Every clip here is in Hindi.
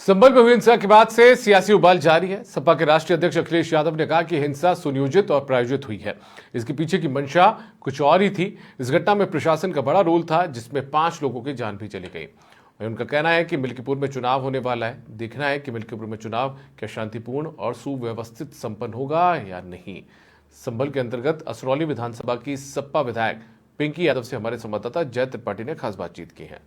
संभल में हुई हिंसा के बाद से सियासी उबाल जारी है। सपा के राष्ट्रीय अध्यक्ष अखिलेश यादव ने कहा कि हिंसा सुनियोजित और प्रायोजित हुई है। इसके पीछे की मंशा कुछ और ही थी। इस घटना में प्रशासन का बड़ा रोल था, जिसमें 5 लोगों की जान भी चली गई। और उनका कहना है कि मिल्कीपुर में चुनाव होने वाला है। देखना है कि मिल्कीपुर में चुनाव क्या शांतिपूर्ण और सुव्यवस्थित संपन्न होगा या नहीं। संभल के अंतर्गत असरौली विधानसभा की सपा विधायक पिंकी यादव से हमारे संवाददाता जय त्रिपाठी ने खास बातचीत की है।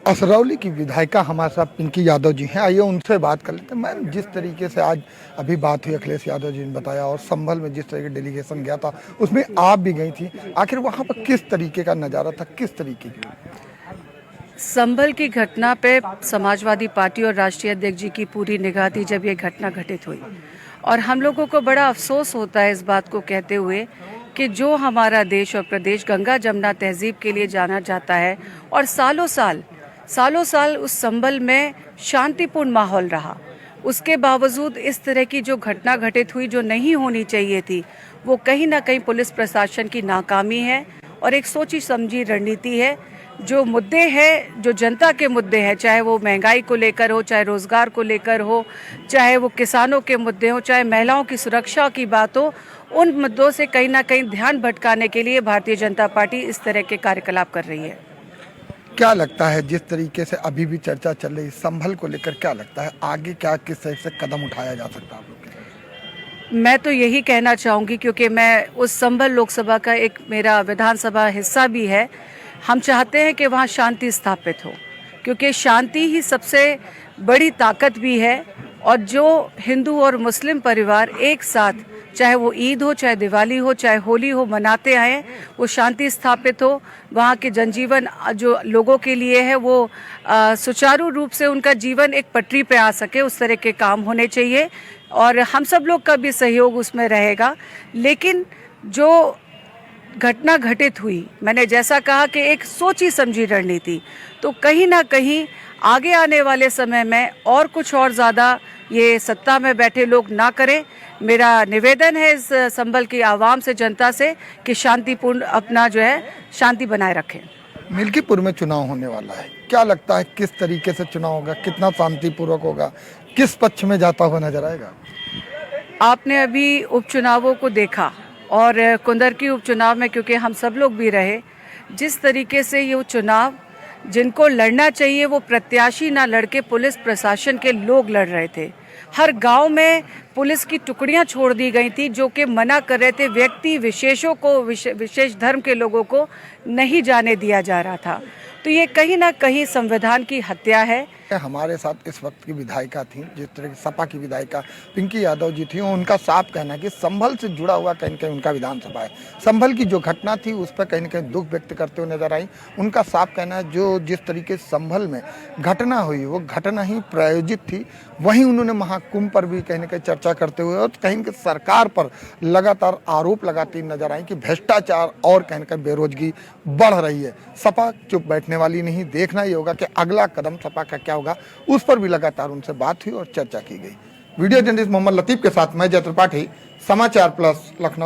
असरौली की विधायिका हमारे साथ पिंकी यादव जी हैं, आइए उनसे बात कर लेते हैं। मैम, जिस तरीके से आज अभी बात हुई, अखिलेश यादव जी ने बताया, और संभल में जिस तरह की डेलीगेशन गया था उसमें आप भी गई थी, आखिर वहाँ पर किस तरीके का नज़ारा था, किस तरीके की? संभल की घटना पे समाजवादी पार्टी और राष्ट्रीय अध्यक्ष जी की पूरी निगाह थी जब ये घटना घटित हुई, और हम लोगों को बड़ा अफसोस होता है इस बात को कहते हुए कि जो हमारा देश और प्रदेश गंगा जमुना तहजीब के लिए जाना जाता है, और सालों साल उस संभल में शांतिपूर्ण माहौल रहा, उसके बावजूद इस तरह की जो घटना घटित हुई जो नहीं होनी चाहिए थी, वो कहीं ना कहीं पुलिस प्रशासन की नाकामी है और एक सोची समझी रणनीति है। जो मुद्दे हैं, जो जनता के मुद्दे हैं, चाहे वो महंगाई को लेकर हो, चाहे रोजगार को लेकर हो, चाहे वो किसानों के मुद्दे हो, चाहे महिलाओं की सुरक्षा की बात हो, उन मुद्दों से कहीं ना कहीं ध्यान भटकाने के लिए भारतीय जनता पार्टी इस तरह के कार्यकलाप कर रही है। क्या लगता है, जिस तरीके से अभी भी चर्चा चल रही है संभल को लेकर, क्या लगता है आगे क्या किस तरह से कदम उठाया जा सकता है आप लोग की तरफ? मैं तो यही कहना चाहूँगी, क्योंकि मैं उस संभल लोकसभा का एक मेरा विधानसभा हिस्सा भी है। हम चाहते हैं कि वहाँ शांति स्थापित हो, क्योंकि शांति ही सबसे बड़ी ताकत भी है। और जो हिंदू और मुस्लिम परिवार एक साथ, चाहे वो ईद हो, चाहे दिवाली हो, चाहे होली हो, मनाते आए, वो शांति स्थापित हो, वहाँ के जनजीवन जो लोगों के लिए है वो सुचारू रूप से उनका जीवन एक पटरी पे आ सके, उस तरह के काम होने चाहिए। और हम सब लोग का भी सहयोग उसमें रहेगा। लेकिन जो घटना घटित हुई, मैंने जैसा कहा कि एक सोची समझी रणनीति, तो कहीं ना कहीं आगे आने वाले समय में और कुछ और ज़्यादा ये सत्ता में बैठे लोग ना करें। मेरा निवेदन है इस संभल की आवाम से, जनता से, कि शांतिपूर्ण अपना जो है शांति बनाए रखें। मिल्कीपुर में चुनाव होने वाला है, क्या लगता है किस तरीके से चुनाव होगा, कितना शांतिपूर्वक होगा, किस पक्ष में जाता हुआ नजर आएगा? आपने अभी उपचुनावों को देखा, और कुंदर की उपचुनाव में क्योंकि हम सब लोग भी रहे, जिस तरीके से ये चुनाव जिनको लड़ना चाहिए वो प्रत्याशी ना लड़के पुलिस प्रशासन के लोग लड़ रहे थे। हर गांव में पुलिस की टुकड़ियां छोड़ दी गई थी जो कि मना कर रहे थे, व्यक्ति विशेषों को, विशेष धर्म के लोगों को नहीं जाने दिया जा रहा था। तो ये कहीं ना कहीं संविधान की हत्या है। हमारे साथ इस वक्त की विधायिका थी, जिस तरह की सपा की विधायिका पिंकी यादव जी थी, उनका साफ कहना है कि संभल से जुड़ा हुआ कहीं न कहीं उनका विधानसभा है। संभल की जो घटना थी उस पर कहीं न कहीं दुख व्यक्त करते हुए नजर आई। उनका साफ कहना है जो जिस तरीके से संभल में घटना हुई वो घटना ही प्रायोजित थी। वहीं उन्होंने महाकुंभ पर भी कहीं न कहीं चर्चा करते हुए और कहीं न सरकार पर लगातार आरोप लगाती नजर आई कि भ्रष्टाचार और कहीं न कहीं बेरोजगारी बढ़ रही है। सपा चुप बैठने वाली नहीं, देखना ये होगा कि अगला कदम सपा का क्या होगा। उस पर भी लगातार उनसे बात हुई और चर्चा की गई। वीडियो जर्नलिस्ट मोहम्मद लतीफ के साथ मैं जय त्रिपाठी, समाचार प्लस, लखनऊ।